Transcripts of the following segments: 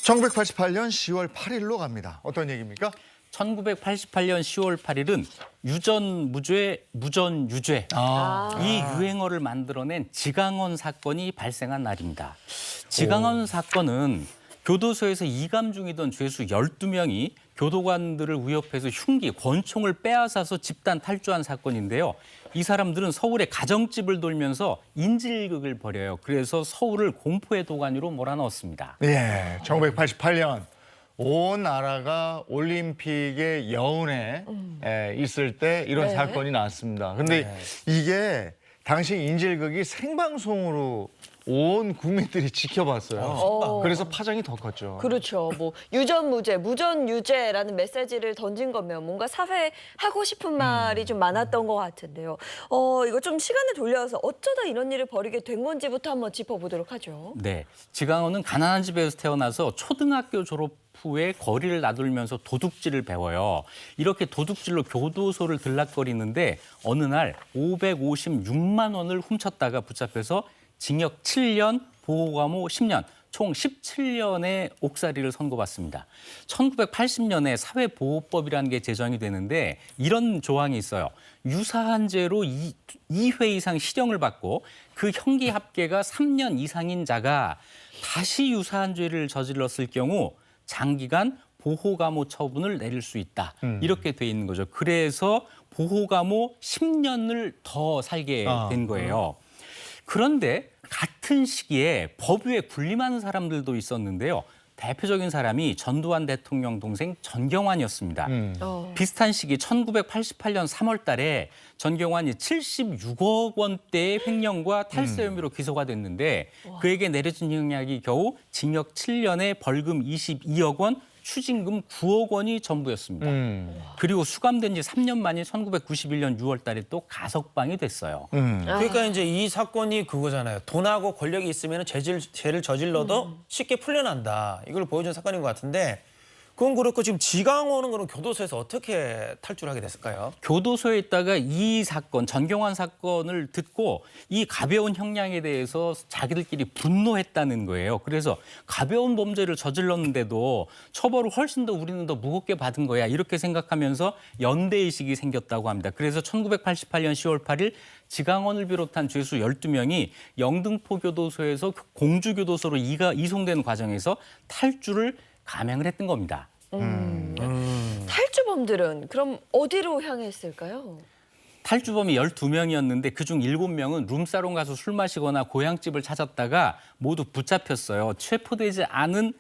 1988년 10월 8일로 갑니다. 어떤 얘기입니까? 1988년 10월 8일은 유전무죄, 무전유죄 이 유행어를 만들어낸 지강원 사건이 발생한 날입니다. 지강원 사건은 교도소에서 이감 중이던 죄수 12명이 교도관들을 위협해서 흉기, 권총을 빼앗아서 집단 탈주한 사건인데요. 이 사람들은 서울의 가정집을 돌면서 인질극을 벌여요. 그래서 서울을 공포의 도가니로 몰아넣었습니다. 예, 1988년 온 나라가 올림픽의 여운에 있을 때 이런 사건이 나왔습니다. 근데 이게 당시 인질극이 생방송으로 온 국민들이 지켜봤어요. 그래서 파장이 더 컸죠. 그렇죠. 뭐 유전무죄, 무전유죄라는 메시지를 던진 거면 뭔가 사회에 하고 싶은 말이 좀 많았던 것 같은데요. 이거 좀 시간을 돌려서 어쩌다 이런 일을 벌이게 된 건지부터 한번 짚어보도록 하죠. 네, 지강원은 가난한 집에서 태어나서 초등학교 졸업 후에 거리를 나돌면서 도둑질을 배워요. 이렇게 도둑질로 교도소를 들락거리는데 어느 날 556만 원을 훔쳤다가 붙잡혀서 징역 7년, 보호감호 10년, 총 17년의 옥살이를 선고받습니다. 1980년에 사회보호법이라는 게 제정이 되는데 이런 조항이 있어요. 유사한 죄로 2회 이상 실형을 받고 그 형기 합계가 3년 이상인 자가 다시 유사한 죄를 저질렀을 경우 장기간 보호감호 처분을 내릴 수 있다. 이렇게 돼 있는 거죠. 그래서 보호감호 10년을 더 살게 된 거예요. 그런데 같은 시기에 법 위에 군림하는 사람들도 있었는데요. 대표적인 사람이 전두환 대통령 동생 전경환이었습니다. 비슷한 시기 1988년 3월 달에 전경환이 76억 원대의 횡령과 탈세 혐의로 기소가 됐는데 그에게 내려진 형량이 겨우 징역 7년에 벌금 22억 원, 추징금 9억 원이 전부였습니다. 그리고 수감된 지 3년 만인 1991년 6월 달에 또 가석방이 됐어요. 그러니까 이제 이 사건이 그거잖아요. 돈하고 권력이 있으면 죄를 저질러도 쉽게 풀려난다. 이걸 보여준 사건인 것 같은데 그건 그렇고 지금 지강원은 그럼 교도소에서 어떻게 탈출을 하게 됐을까요? 교도소에 있다가 이 사건, 전경환 사건을 듣고 이 가벼운 형량에 대해서 자기들끼리 분노했다는 거예요. 그래서 가벼운 범죄를 저질렀는데도 처벌을 훨씬 더 우리는 더 무겁게 받은 거야. 이렇게 생각하면서 연대의식이 생겼다고 합니다. 그래서 1988년 10월 8일 지강원을 비롯한 죄수 12명이 영등포 교도소에서 공주교도소로 이송되는 과정에서 탈주를 감행을 했던 겁니다. 탈주범들은 그럼 어디로 향했을까요? 탈주범이 12명이었는데 그중 7명은 룸사롱 가서 술 마시거나 고향집을 찾았다가 모두 붙잡혔어요. 체포되지 않은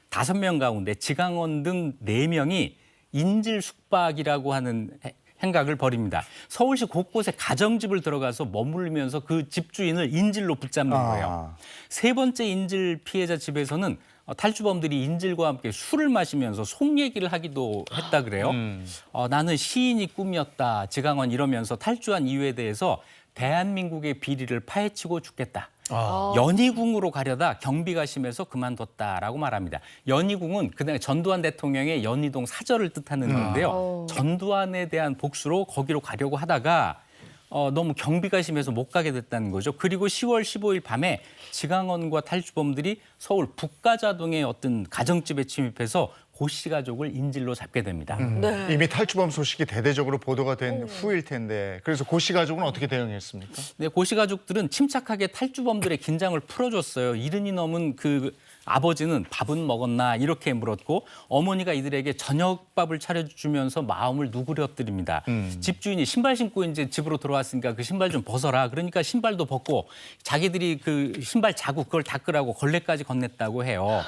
5명 가운데 지강원 등 4명이 인질 숙박이라고 하는 행각을 벌입니다. 서울시 곳곳에 가정집을 들어가서 머물면서 그 집주인을 인질로 붙잡는 거예요. 세 번째 인질 피해자 집에서는 탈주범들이 인질과 함께 술을 마시면서 속 얘기를 하기도 했다 그래요. 나는 시인이 꿈이었다. 지강원 이러면서 탈주한 이유에 대해서 대한민국의 비리를 파헤치고 죽겠다. 연희궁으로 가려다 경비가 심해서 그만뒀다라고 말합니다. 연희궁은 그날 전두환 대통령의 연희동 사절을 뜻하는 건데요. 전두환에 대한 복수로 거기로 가려고 하다가 너무 경비가 심해서 못 가게 됐다는 거죠. 그리고 10월 15일 밤에 지강원과 탈주범들이 서울 북가자동의 어떤 가정집에 침입해서 고 씨 가족을 인질로 잡게 됩니다. 이미 탈주범 소식이 대대적으로 보도가 된 후일 텐데 그래서 고 씨 가족은 어떻게 대응했습니까? 네, 고 씨 가족들은 침착하게 탈주범들의 긴장을 풀어줬어요. 70이 넘은 그 아버지는 밥은 먹었나 이렇게 물었고 어머니가 이들에게 저녁밥을 차려주면서 마음을 누그러뜨립니다. 집주인이 신발 신고 이제 집으로 들어왔으니까 그 신발 좀 벗어라. 그러니까 신발도 벗고 자기들이 그 신발 자국 그걸 닦으라고 걸레까지 건넸다고 해요.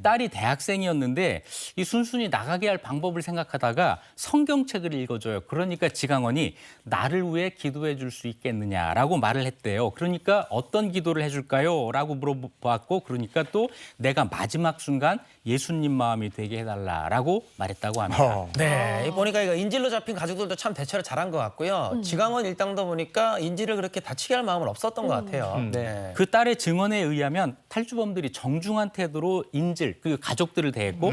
딸이 대학생이었는데 이 순순히 나가게 할 방법을 생각하다가 성경책을 읽어줘요. 그러니까 지강원이 나를 위해 기도해 줄 수 있겠느냐라고 말을 했대요. 그러니까 어떤 기도를 해줄까요? 라고 물어봤고 그러니까 또 내가 마지막 순간 예수님 마음이 되게 해달라라고 말했다고 합니다. 네, 보니까 이거 인질로 잡힌 가족들도 참 대처를 잘한 것 같고요. 지강원 일당도 보니까 인질을 그렇게 다치게 할 마음은 없었던 것 같아요. 네. 그 딸의 증언에 의하면 탈주범들이 정중한 태도로 인질, 그 가족들을 대했고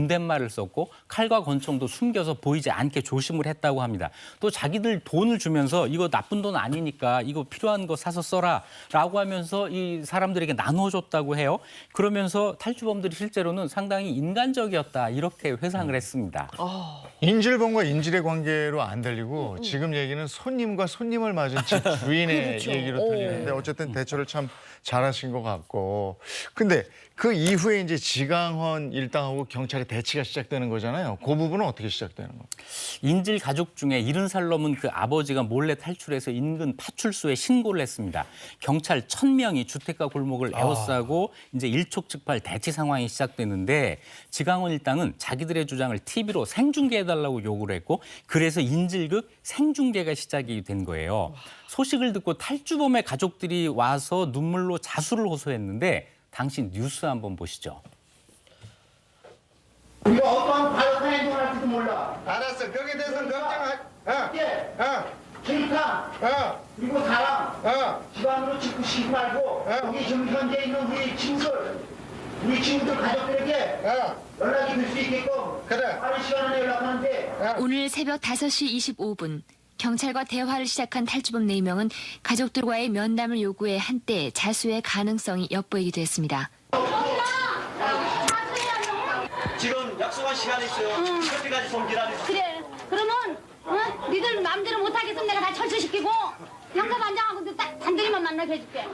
존댓말을 썼고 칼과 권총도 숨겨서 보이지 않게 조심을 했다고 합니다. 또 자기들 돈을 주면서 이거 나쁜 돈 아니니까 이거 필요한 거 사서 써라라고 하면서 이 사람들에게 나눠줬다고 해요. 그러면서 탈주범들이 실제로는 상당히 인간적이었다 이렇게 회상을 했습니다. 인질범과 인질의 관계로 안 들리고 지금 얘기는 손님과 손님을 맞은 집 주인의 그렇죠. 얘기로 들리는데 어쨌든 대처를 참 잘하신 것 같고. 근데 그 이후에 이제 지강헌 일당하고 경찰의 대치가 시작되는 거잖아요. 그 부분은 어떻게 시작되는 겁니까? 인질 가족 중에 70살 넘은 그 아버지가 몰래 탈출해서 인근 파출소에 신고를 했습니다. 경찰 1000명이 주택가 골목을 에워싸고 이제 일촉즉발 대치 상황이 시작되는데 지강헌 일당은 자기들의 주장을 TV로 생중계해달라고 요구를 했고 그래서 인질극 생중계가 시작이 된 거예요. 소식을 듣고 탈주범의 가족들이 와서 눈물로 자수를 호소했는데 당시 뉴스 한번 보시죠. 우리가 어떠한 과격한 행동을 할지도 몰라. 알았어. 거기에 대해서는 걱정할. 예. 캐릭터. 그리고 사람. 집안으로 짓고 말고 여기 지금 현재 있는 우리 친구들 가족들에게 연락이 될 수 있게끔 그래. 빠른 시간 안에 연락하는데 오늘 새벽 5시 25분 경찰과 대화를 시작한 탈주범 4명은 가족들과의 면담을 요구해 한때 자수의 가능성이 엿보이기도 했습니다. 지금 약속한 시간이 있어요. 그때까지 좀 기다리세요. 그래. 그러면 니들 마음대로 못하겠으면 내가 다 철수시키고 형사반장하고 딱 단둘이만 만나게 해줄게.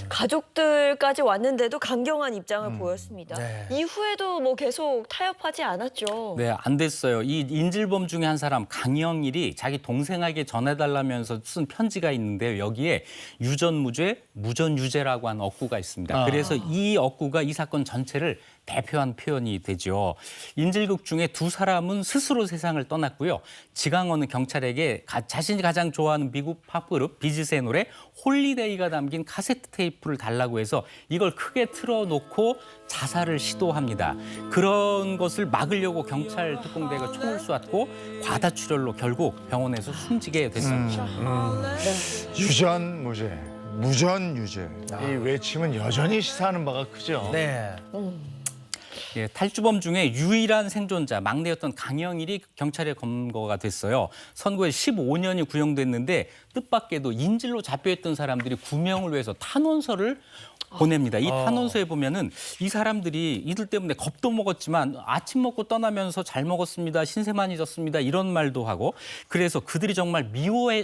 가족들까지 왔는데도 강경한 입장을 보였습니다. 네. 이후에도 뭐 계속 타협하지 않았죠. 네, 안 됐어요. 이 인질범 중에 한 사람 강영일이 자기 동생에게 전해달라면서 쓴 편지가 있는데요. 여기에 유전무죄, 무전유죄라고 하는 어구가 있습니다. 그래서 이 어구가 이 사건 전체를 대표한 표현이 되죠. 인질극 중에 두 사람은 스스로 세상을 떠났고요. 지강헌은 경찰에게 자신이 가장 좋아하는 미국 팝그룹 비지스의 노래 홀리데이가 담긴 카세트 테이프를 달라고 해서 이걸 크게 틀어놓고 자살을 시도합니다. 그런 것을 막으려고 경찰 특공대가 총을 쏘았고 과다출혈로 결국 병원에서 숨지게 됐습니다. 유전무죄, 무전유죄. 이 외침은 여전히 시사하는 바가 크죠. 네. 예, 탈주범 중에 유일한 생존자 막내였던 강영일이 경찰의 검거가 됐어요. 선고에 15년이 구형됐는데 뜻밖에도 인질로 잡혀있던 사람들이 구명을 위해서 탄원서를 보냅니다. 이 탄원서에 보면은 이 사람들이 이들 때문에 겁도 먹었지만 아침 먹고 떠나면서 잘 먹었습니다. 신세만 잊었습니다. 이런 말도 하고 그래서 그들이 정말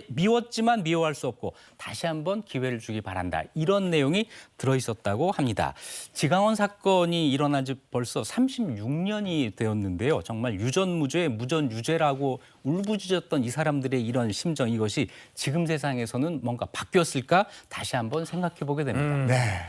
미웠지만 미워할 수 없고 다시 한번 기회를 주기 바란다. 이런 내용이 들어있었다고 합니다. 지강헌 사건이 일어난 지 벌써 36년이 되었는데요. 정말 유전무죄, 무전유죄라고 울부짖었던 이 사람들의 이런 심정 이것이 지금 세상에서는 뭔가 바뀌었을까 다시 한번 생각해 보게 됩니다. 네.